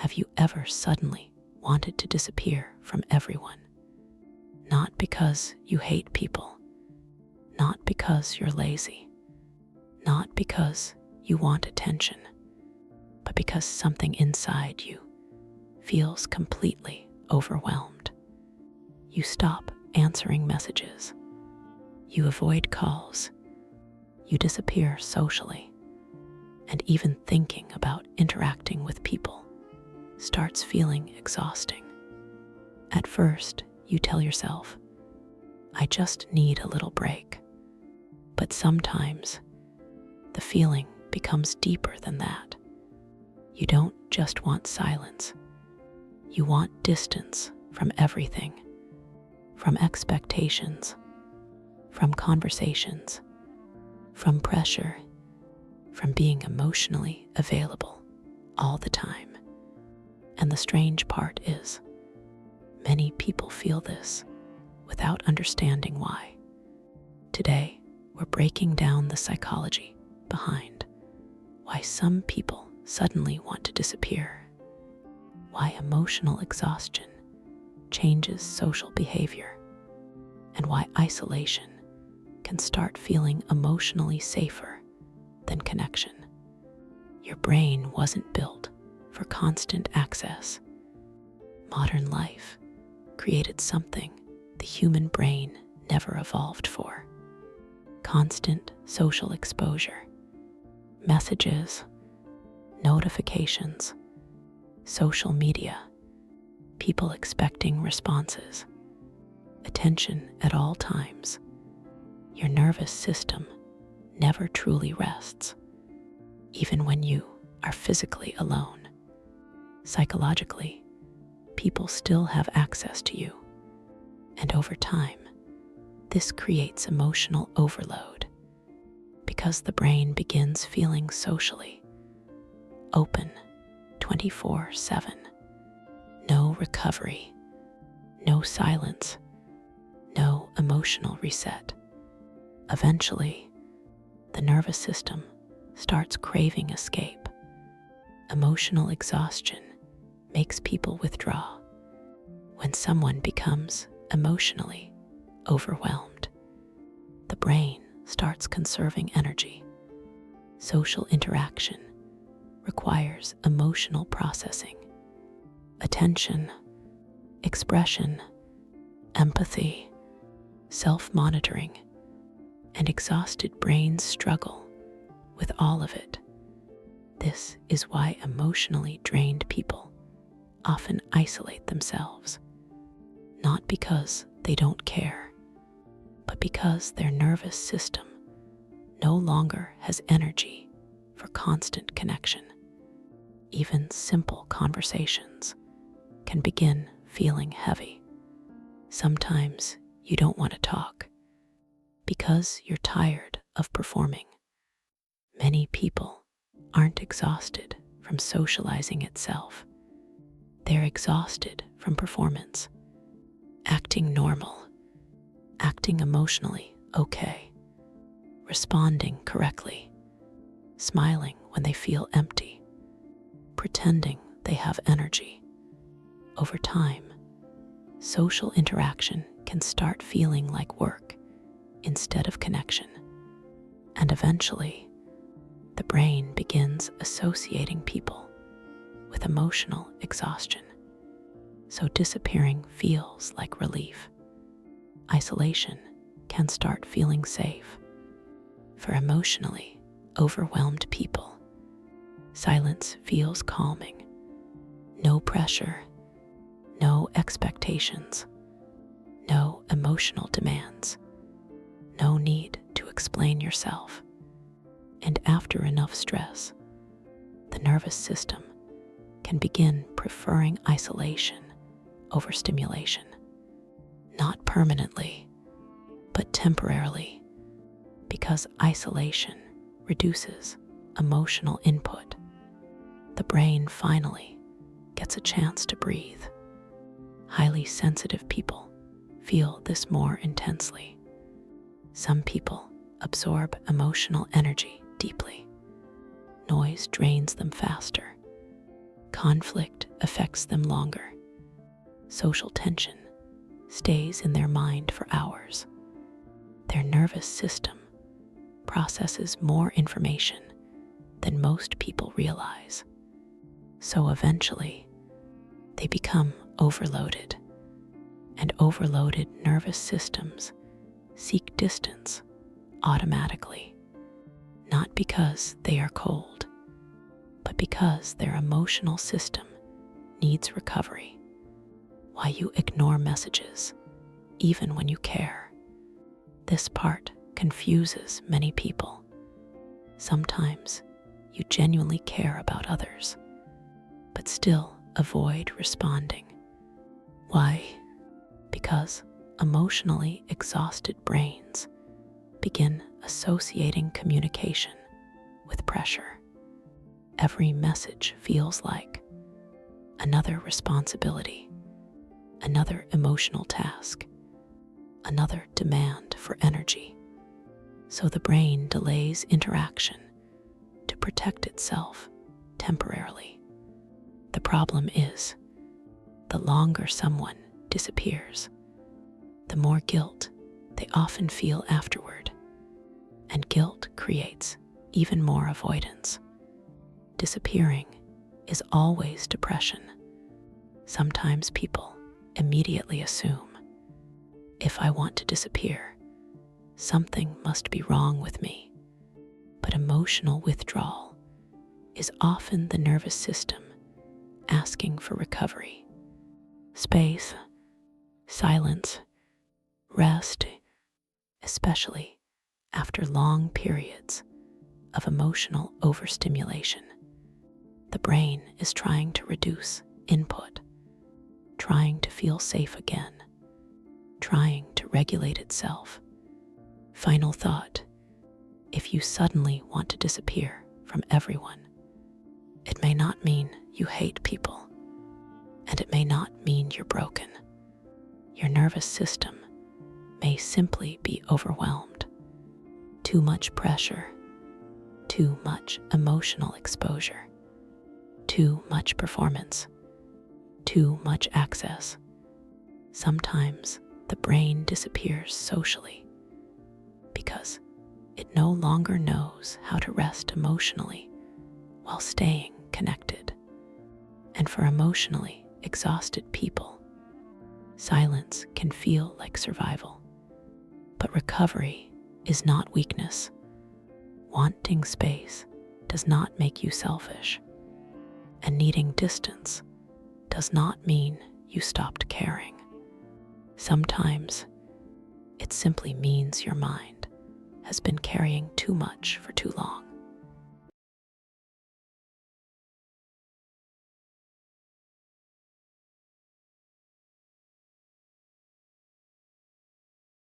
Have you ever suddenly wanted to disappear from everyone? Not because you hate people, not because you're lazy, not because you want attention, but because something inside you feels completely overwhelmed. You stop answering messages. You avoid calls. You disappear socially. And even thinking about interacting with people starts feeling exhausting. At first, you tell yourself, I just need a little break. But sometimes, the feeling becomes deeper than that. You don't just want silence. You want distance from everything, from expectations, from conversations, from pressure, from being emotionally available all the time. And the strange part is, many people feel this without understanding why. Today, we're breaking down the psychology behind why some people suddenly want to disappear, why emotional exhaustion changes social behavior, and why isolation can start feeling emotionally safer than connection. Your brain wasn't built for constant access. Modern life created something the human brain never evolved for: constant social exposure, messages, notifications, social media, people expecting responses, attention at all times. Your nervous system never truly rests, even when you are physically alone. Psychologically, people still have access to you, and over time, this creates emotional overload because the brain begins feeling socially open 24/7. No recovery, no silence, no emotional reset. Eventually, the nervous system starts craving escape. Emotional exhaustion makes people withdraw. When someone becomes emotionally overwhelmed, the brain starts conserving energy. Social interaction requires emotional processing, attention, expression, empathy, self-monitoring, and exhausted brains struggle with all of it. This is why emotionally drained people often isolate themselves, not because they don't care, but because their nervous system no longer has energy for constant connection. Even simple conversations can begin feeling heavy. Sometimes you don't want to talk because you're tired of performing. Many people aren't exhausted from socializing itself. They're exhausted from performance, acting normal, acting emotionally okay, responding correctly, smiling when they feel empty, pretending they have energy. Over time, social interaction can start feeling like work instead of connection, and eventually, the brain begins associating people with emotional exhaustion. So disappearing feels like relief. Isolation can start feeling safe. For emotionally overwhelmed people, silence feels calming. No pressure, no expectations, no emotional demands, no need to explain yourself. And after enough stress, the nervous system can begin preferring isolation over stimulation. Not permanently, but temporarily, because isolation reduces emotional input. The brain finally gets a chance to breathe. Highly sensitive people feel this more intensely. Some people absorb emotional energy deeply. Noise drains them faster. Conflict affects them longer. Social tension stays in their mind for hours. Their nervous system processes more information than most people realize. So eventually, they become overloaded, and overloaded nervous systems seek distance automatically, not because they are cold, but because their emotional system needs recovery. Why you ignore messages, even when you care. This part confuses many people. Sometimes you genuinely care about others, but still avoid responding. Why? Because emotionally exhausted brains begin associating communication with pressure. Every message feels like another responsibility, another emotional task, another demand for energy. So the brain delays interaction to protect itself temporarily. The problem is, the longer someone disappears, the more guilt they often feel afterward, and guilt creates even more avoidance. Disappearing is always depression. Sometimes people immediately assume, if I want to disappear, something must be wrong with me. But emotional withdrawal is often the nervous system asking for recovery, space, silence, rest, especially after long periods of emotional overstimulation. The brain is trying to reduce input, trying to feel safe again, trying to regulate itself. Final thought: if you suddenly want to disappear from everyone, it may not mean you hate people, and it may not mean you're broken. Your nervous system may simply be overwhelmed. Too much pressure, too much emotional exposure, too much performance, too much access. Sometimes the brain disappears socially because it no longer knows how to rest emotionally while staying connected. And for emotionally exhausted people, silence can feel like survival. But recovery is not weakness. Wanting space does not make you selfish. And needing distance does not mean you stopped caring. Sometimes it simply means your mind has been carrying too much for too long.